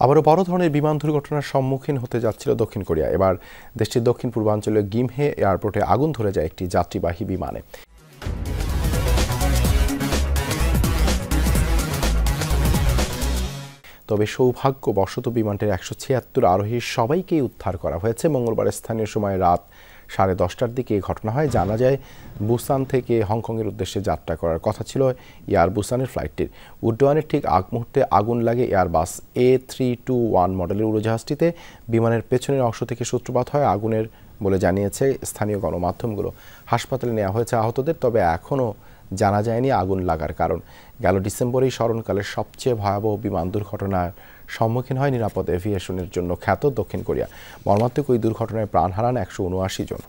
আবারও বড় ধরনের বিমান দুর্ঘটনার সম্মুখীন হতে যাচ্ছিল দক্ষিণ কোরিয়া। এবার দেশটির দক্ষিণ পূর্বাঞ্চলীয় গিমহে এয়ারপোর্টে আগুন ধরে যায় একটি যাত্রীবাহী বিমানে। তবে সৌভাগ্যবশত বিমানটির ১৭৬ আরোহীর সবাইকেই উদ্ধার করা হয়েছে। মঙ্গলবার স্থানীয় সময় রাত 10:30টার দিকে এই ঘটনা হয়। জানা যায়, বুসান থেকে হংকংয়ের উদ্দেশ্যে যাত্রা করার কথা ছিল এয়ার বুসানের ফ্লাইটটির। উড্ডয়নের ঠিক আগ মুহূর্তে আগুন লাগে এয়ারবাস A321 মডেলের উড়োজাহাজটিতে। বিমানের পেছনের অংশ থেকে সূত্রপাত হয় আগুনের বলে জানিয়েছে স্থানীয় গণমাধ্যমগুলো। হাসপাতালে নেওয়া হয়েছে আহতদের, তবে এখনও জানা যায়নি আগুন লাগার কারণ। গেল ডিসেম্বরেই স্মরণকালের সবচেয়ে ভয়াবহ বিমান দুর্ঘটনার সম্মুখীন হয় নিরাপদ এভিয়েশনের জন্য খ্যাত দক্ষিণ কোরিয়া। মর্মান্তিক ওই দুর্ঘটনায় প্রাণ হারান 179 জন।